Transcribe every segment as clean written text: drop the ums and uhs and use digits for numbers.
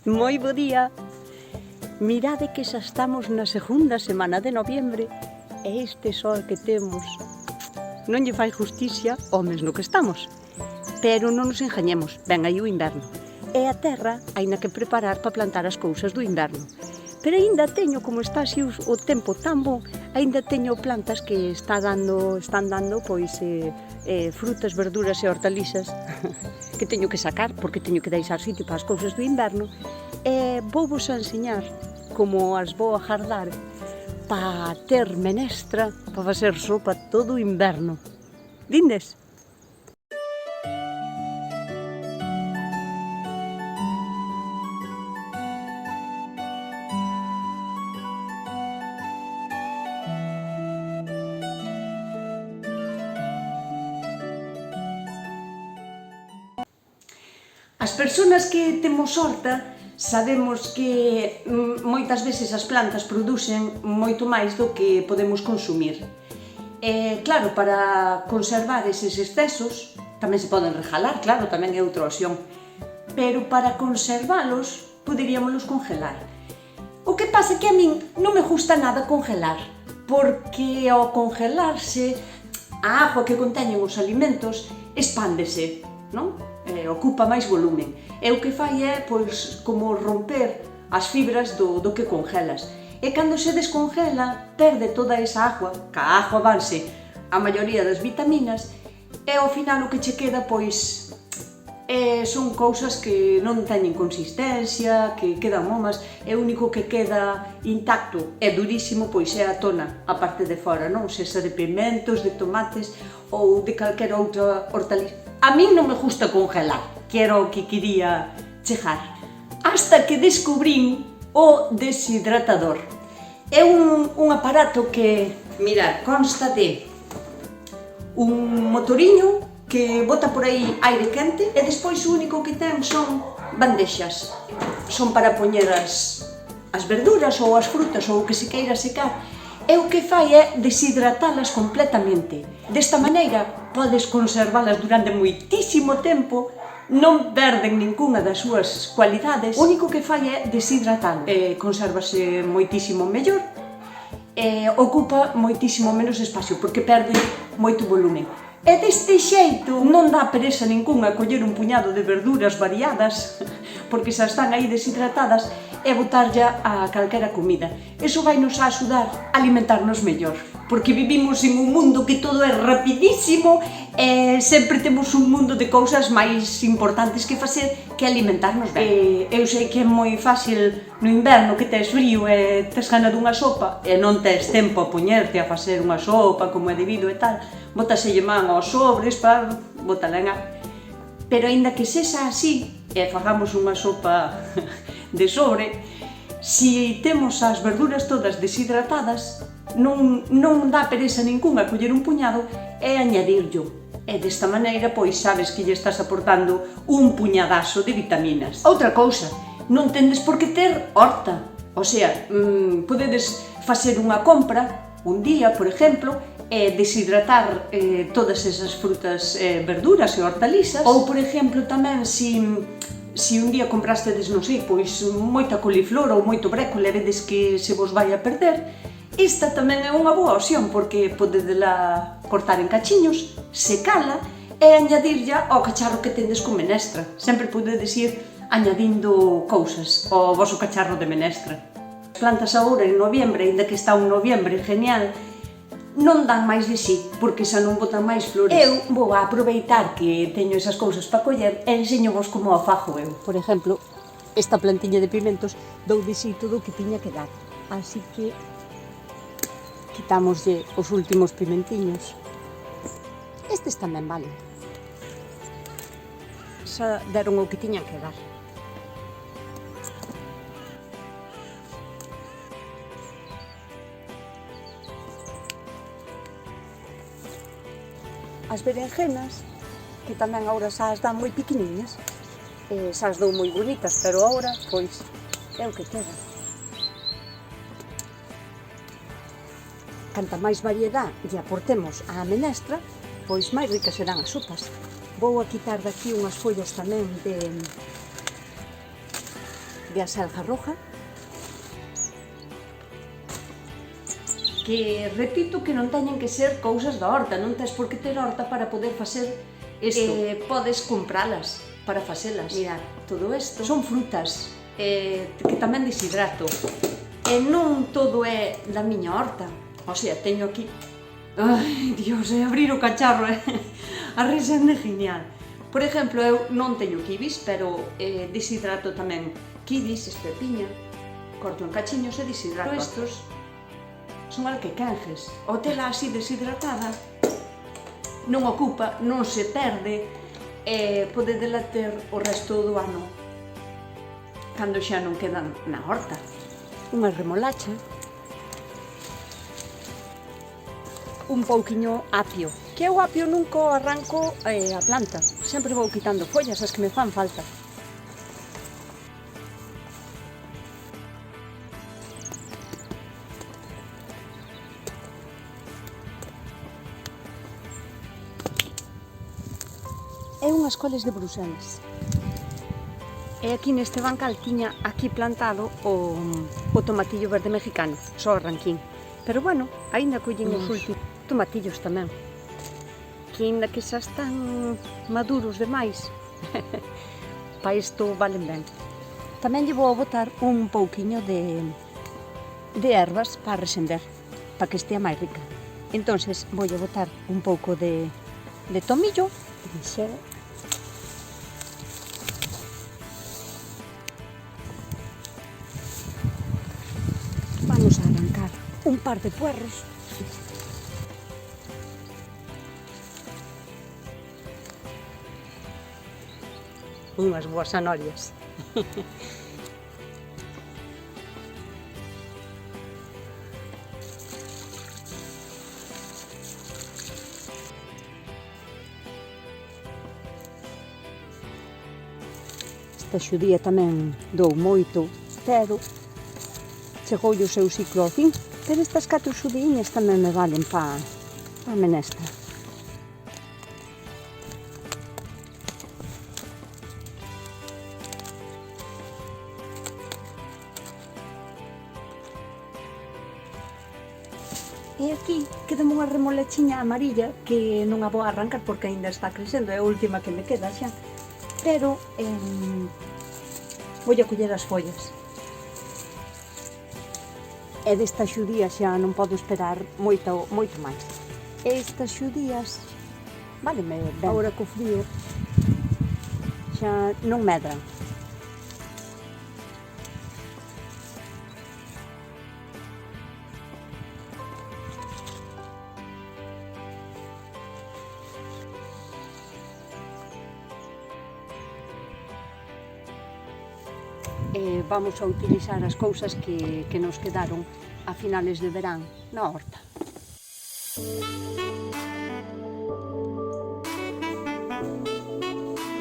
Moi bo día. Mirade que xa estamos na segunda semana de noviembre e este sol que temos non lle fai justicia ao mes no que estamos. Pero non nos engañemos, ven aí o inverno. E a terra haina que preparar para plantar as cousas do inverno. Pero aínda teño, como está así o tempo tan bon, aínda teño plantas que están dando frutas, verduras e hortalizas que teño que sacar porque teño que deixar sitio para as cousas do inverno. E vou-vos a enseñar como as vou a jardar para ter menestra para facer sopa todo o inverno. Vindes? As persoas que temos horta sabemos que moitas veces as plantas producen moito máis do que podemos consumir. E claro, para conservar eses excesos tamén se poden regalar, claro, tamén é outra opción. Pero para conservalos poderíamolos congelar. O que pasa é que a min non me gusta nada congelar, porque ao congelarse a auga que conteñen os alimentos expándese, non? Ocupa máis volumen. E o que fai é, pois, como romper as fibras do que congelas. E cando se descongela, perde toda esa agua, que a agua vanse a maioría das vitaminas, e ao final o que che queda, pois, son cousas que non teñen consistencia, que quedan momas, e o único que queda intacto e durísimo, pois, é a tona, a parte de fora, non? Sexa de pimentos, de tomates ou de calquera outra hortaliza. A min non me gusta congelar, que era o que quería chegar, hasta que descubrín o deshidratador. É un aparato que, mirad, consta de un motoriño que bota por aí aire quente e despois o único que ten son bandexas. Son para poñer as verduras ou as frutas ou o que se queira secar. E o que fai é deshidratalas completamente. Desta maneira podes conservalas durante moitísimo tempo, non perden ninguna das súas cualidades. O único que fai é deshidratalo. Consérvase moitísimo mellor e ocupa moitísimo menos espacio porque perde moito volumen. E deste xeito non dá pereza ninguna coller un puñado de verduras variadas porque xa están aí deshidratadas e botarlla a calquera comida. Iso vai nos axudar a alimentarnos mellor, porque vivimos en un mundo que todo é rapidísimo e sempre temos un mundo de cousas máis importantes que facer que alimentarnos ben. Eu sei que é moi fácil no inverno que tes frío e tes gana dunha sopa e non tes tempo a poñerte a facer unha sopa como é debido e tal, botaselle man aos sobres para botala en agua. Pero aínda que sexa así e fagamos unha sopa de sobre, se temos as verduras todas deshidratadas, non dá pereza ninguna coller un puñado e añadirllo. E desta maneira, pois, sabes que lle estás aportando un puñadazo de vitaminas. Outra cousa, non tendes por que ter horta. O sea, podedes facer unha compra un día, por exemplo, e deshidratar todas esas frutas, verduras e hortalizas. Ou, por exemplo, tamén, se un día comprastedes, non sei, pois moita coliflor ou moito brécole e vedes que se vos vai a perder, esta tamén é unha boa opción porque podedela cortar en cachiños, secala e añadirlla ao cacharro que tendes con menestra. Sempre podedes ir añadindo cousas ao voso cacharro de menestra. As plantas agora en noviembre, ainda que está un noviembre genial, non dan máis de si, porque xa non botan máis flores. Eu vou a aproveitar que teño esas cousas para coller e enseño-vos como o fago eu. Por exemplo, esta plantiña de pimentos dou de si todo o que tiña que dar. Así que quitámoslle os últimos pimentiños. Estes tamén valen. Xa deron o que tiñan que dar. As berenjenas, que tamén agora xa as dan moi pequeniñas, xa as dou moi bonitas, pero agora, pois, é o que queda. Canta máis variedade lle aportemos á menestra, pois máis ricas serán as sopas. Vou a quitar daqui unhas follas tamén de de acelga roja. Que repito que non teñen que ser cousas da horta, non tes por que ter horta para poder facer isto. Podes compralas para facelas. Mirad, todo isto son frutas que tamén deshidrato. E non todo é da miña horta. O sea, teño aquí... Ai, Dios, abrir o cacharro, a risa é genial. Por exemplo, eu non teño kibis, pero deshidrato tamén kibis, pepiña, corto en cachiños e deshidrato. Estos son alquequenjes. O tela así deshidratada non ocupa, non se perde e podedela ter o resto do ano cando xa non quedan na horta. Unha remolacha. Un pouquiño apio, que eu apio nunca arranco a planta, sempre vou quitando follas as que me fan falta. E unhas coles de Bruselas. E aquí neste bancal tiña aquí plantado o tomatillo verde mexicano, só arranquín. Pero bueno, aínda collen os últimos tomatillos tamén, que aínda que xa están maduros demais, para isto valen ben. Tamén lle vou botar un pouquiño de ervas para resender, para que estea máis rica. Entonces vou botar un pouco de tomillo, vamos a arrancar un par de puerros. Unhas boas zanorias. Esta xudía tamén dou moito, pero chegoulle o seu ciclo ao fin. Pero estas 4 xudiñas tamén me valen para a menestra. E aquí quedame unha remolechiña amarilla que non a vou arrancar porque aínda está crecendo, é a última que me queda xa. Pero vou a coller as follas. E destas xudías xa non podo esperar moito máis. Estas xudías, váleme ben. Agora co frío xa non medran. Vamos a utilizar as cousas que nos quedaron a finales de verán na horta.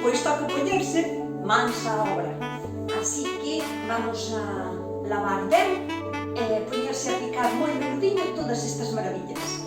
Pois toca poñerse mans á obra. Así que vamos a lavar ben e poñerse a picar moi menudinho todas estas maravillas.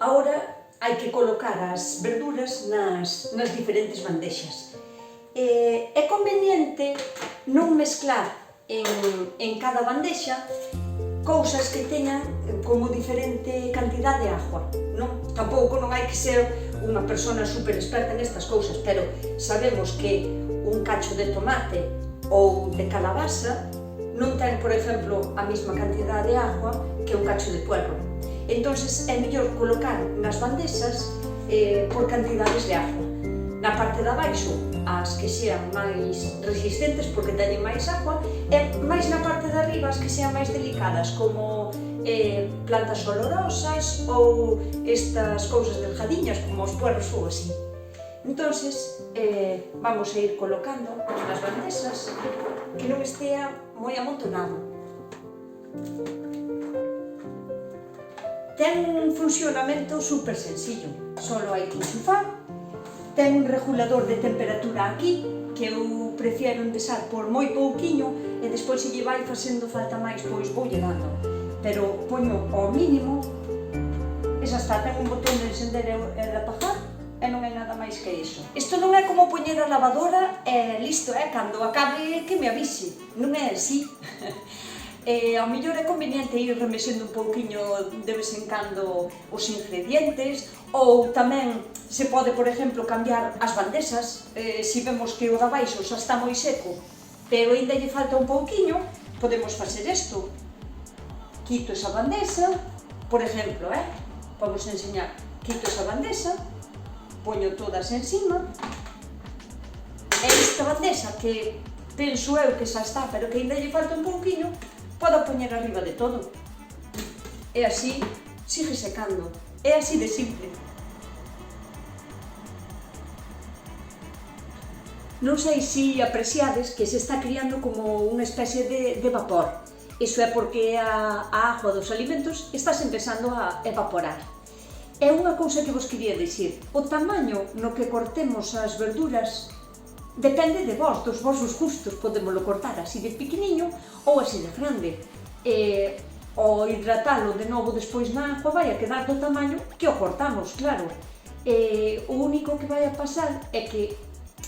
Ahora hai que colocar as verduras nas diferentes bandexas. É conveniente non mezclar en cada bandexa cousas que teñan como diferente cantidad de agua, non? Tampouco non hai que ser unha persona super experta nestas cousas, pero sabemos que un cacho de tomate ou de calabaza non ten, por exemplo, a mesma cantidad de agua que un cacho de puerro. Entonces é mellor colocar nas bandexas por cantidades de agua. Na parte de abaixo, as que sean máis resistentes porque teñen máis agua, e máis na parte de arriba as que sean máis delicadas, como plantas olorosas ou estas cousas delgadiñas como os puerros ou así. Entonces, vamos a ir colocando nas bandexas que non estea moi amontonado. Ten un funcionamento super sencillo, solo hai que enchufar, ten un regulador de temperatura aquí, que eu prefiero empezar por moi pouquiño e despois se lle vai facendo falta máis, pois vou lle dando. Pero poño ao mínimo e xa está, ten un botón de encender e de apagar e non é nada máis que iso. Isto non é como poñer a lavadora e listo, cando acabe que me avise, non é así. Ao mellor é conveniente ir remexendo un pouquiño de vez en cando os ingredientes, ou tamén se pode, por exemplo, cambiar as bandesas. Se vemos que o da baixo xa está moi seco, pero ainda lle falta un pouquiño, podemos facer isto. Quito esa bandesa, por exemplo, vamos a enseñar, quito esa bandesa, poño todas encima, e esta bandesa que penso eu que xa está, pero que ainda lle falta un pouquiño, podo poñer arriba de todo. E así sigue secando. É así de simple. Non sei se apreciades que se está criando como unha especie de vapor. Iso é porque a agua dos alimentos está empezando a evaporar. É unha cousa que vos quería dicir. O tamaño no que cortemos as verduras depende de vos, dos vosos gustos. Podémoslo cortar así de pequeniño ou así de grande. Ao hidratalo de novo despois na agua vai a quedar do tamaño que o cortamos, claro. O único que vai a pasar é que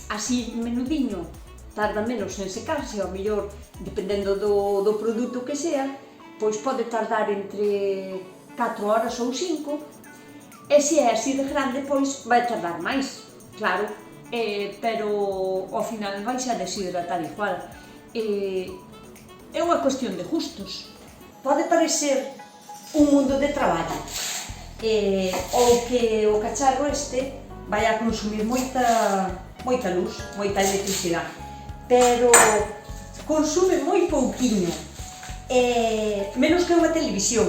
así menudiño tarda menos en secarse, ao mellor, dependendo do produto que sea, pois pode tardar entre 4 horas ou 5, e se é así de grande, pois vai tardar máis, claro. Pero ao final vai xa deshidratar igual. É unha cuestión de gustos. Pode parecer un mundo de traballo, ou que o cacharro este vai a consumir moita luz, moita electricidade, pero consume moi pouquiño, menos que unha televisión.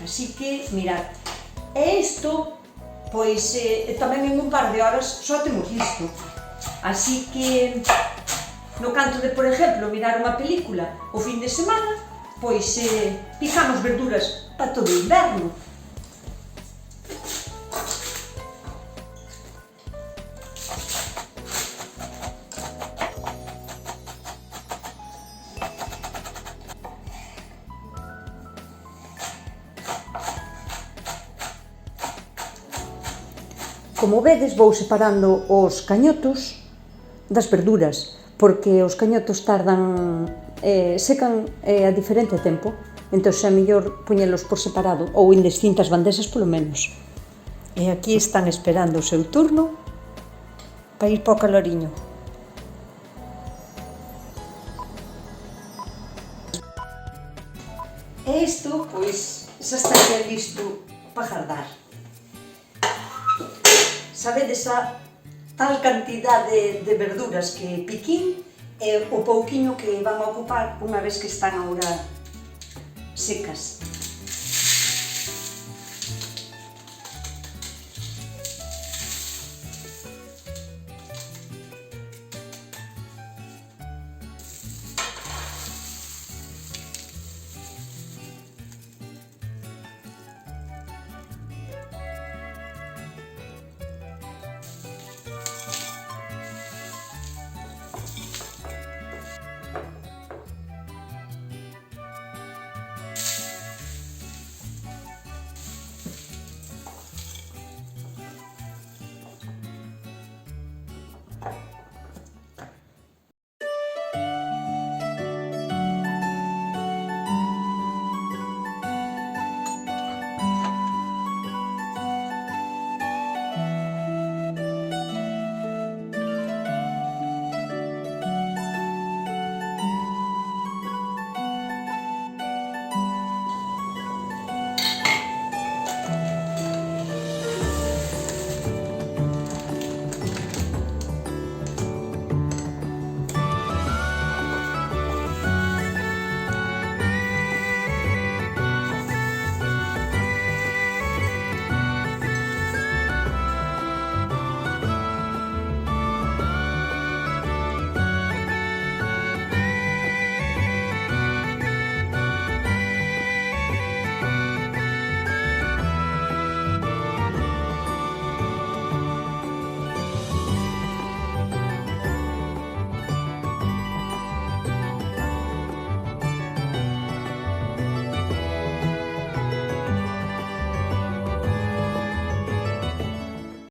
Así que, mirad, e isto pois tamén en un par de horas só temos listo. Así que, no canto de, por exemplo, mirar unha película o fin de semana, pois picamos verduras para todo o inverno. Como vedes, vou separando os cañotos das verduras, porque os cañotos secan a diferente tempo, entón é mellor poñelos por separado ou en distintas bandesas polo menos. E aquí están esperando o seu turno para ir para o caloriño. E isto, pois, xa estaría listo para gardar. Sabedes a tal cantidade de verduras que piquín e o pouquiño que van a ocupar unha vez que están agora secas.